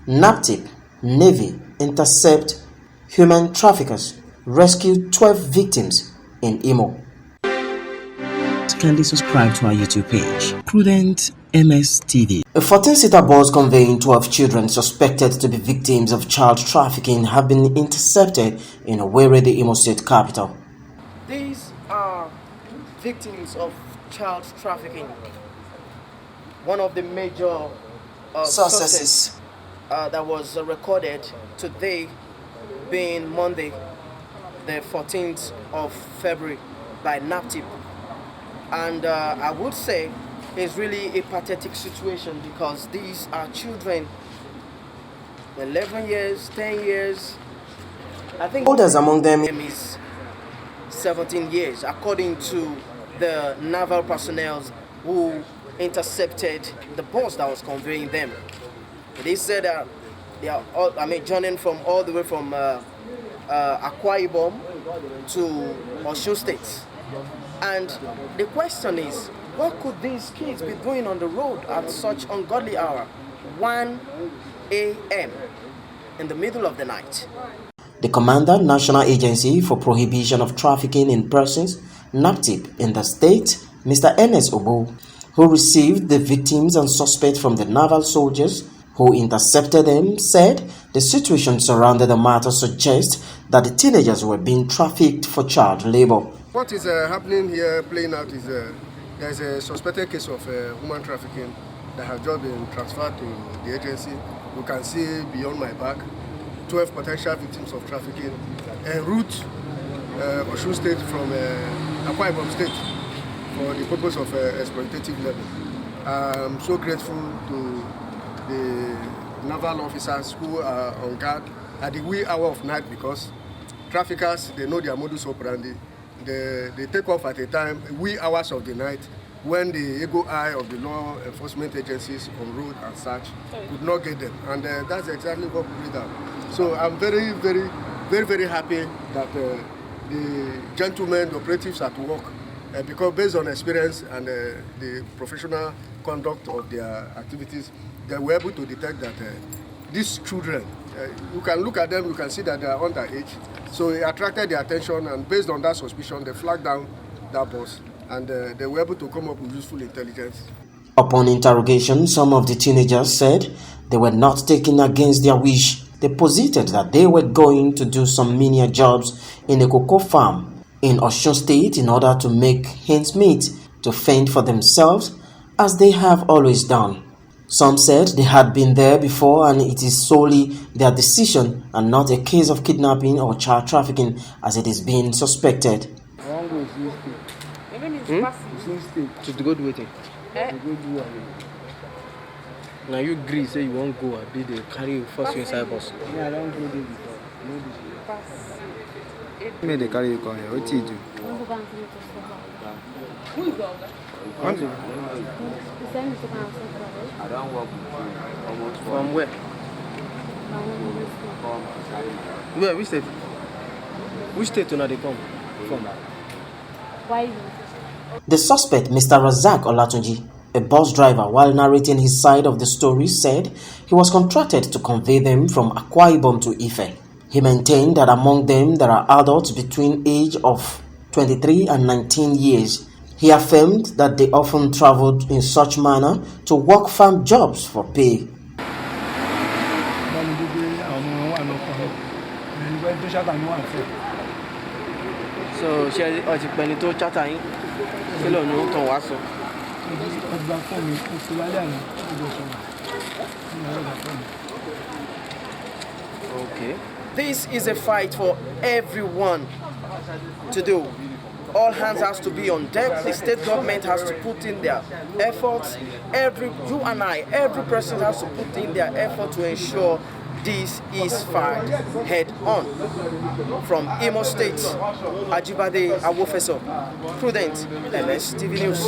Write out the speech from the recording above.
Naptip, Navy, Intercept, human traffickers rescued 12 victims in Imo. Kindly subscribe to our YouTube page, Prudent MS TV. A 14-seater bus conveying 12 children suspected to be victims of child trafficking have been intercepted in Owerri, the Imo State capital. These are victims of child trafficking. One of the major successes that was recorded today, being Monday, the 14th of February, by Naptip. And I would say it's really a pathetic situation because these are children, 11 years, 10 years. I think Oldest among them is 17 years, according to the naval personnel who intercepted the bus that was conveying them. They said that they are all, journeying from all the way from Akwa Ibom to Osun State. And the question is, what could these kids be doing on the road at such ungodly hour, 1 a.m. in the middle of the night? The Commander, National Agency for Prohibition of Trafficking in Persons, Naptip, in the state, Mr. Ernest Obo, who received the victims and suspects from the naval soldiers who intercepted them, said the situation surrounding the matter suggests that the teenagers were being trafficked for child labor. What is happening here, playing out, is there is a suspected case of human trafficking that has just been transferred to the agency. You can see beyond my back 12 potential victims of trafficking en route Osun State from Akwa Ibom State for the purpose of exploitative level. I'm so grateful to the naval officers who are on guard at the wee hour of night, because traffickers, they know their modus operandi. They take off at a time, wee hours of the night, when the eagle eye of the law enforcement agencies on road and such could not get them. And that's exactly what we did. So I'm very, very, very, very happy that the gentlemen, the operatives at work, because based on experience and the professional conduct of their activities, they were able to detect that these children, you can look at them, you can see that they are underage. So it attracted their attention, and based on that suspicion, they flagged down that bus, and they were able to come up with useful intelligence. Upon interrogation, some of the teenagers said they were not taken against their wish. They posited that they were going to do some menial jobs in a cocoa farm in Osun State in order to make ends meet to fend for themselves, as they have always done. Some said they had been there before and it is solely their decision and not a case of kidnapping or child trafficking as it is being suspected. To go do it. Now you agree, say you won't go, I be they carry you first inside bus. Yeah, I don't go there before. May they carry you come here. What do you do? I don't work almost from where? Where? Which state? Which state do they come from? Why? The suspect, Mr. Razak Olatunji, a bus driver, while narrating his side of the story, said he was contracted to convey them from Akwa Ibom to Ife. He maintained that among them there are adults between age of 23 and 19 years. He affirmed that they often traveled in such manner to work farm jobs for pay. So she has been to chatting. Okay. This is a fight for everyone to do. All hands has to be on deck. The state government has to put in their efforts. You and I, every person has to put in their effort to ensure this is fight head on. From Imo State, Ajibade Awofeso, Prudent, MS TV News.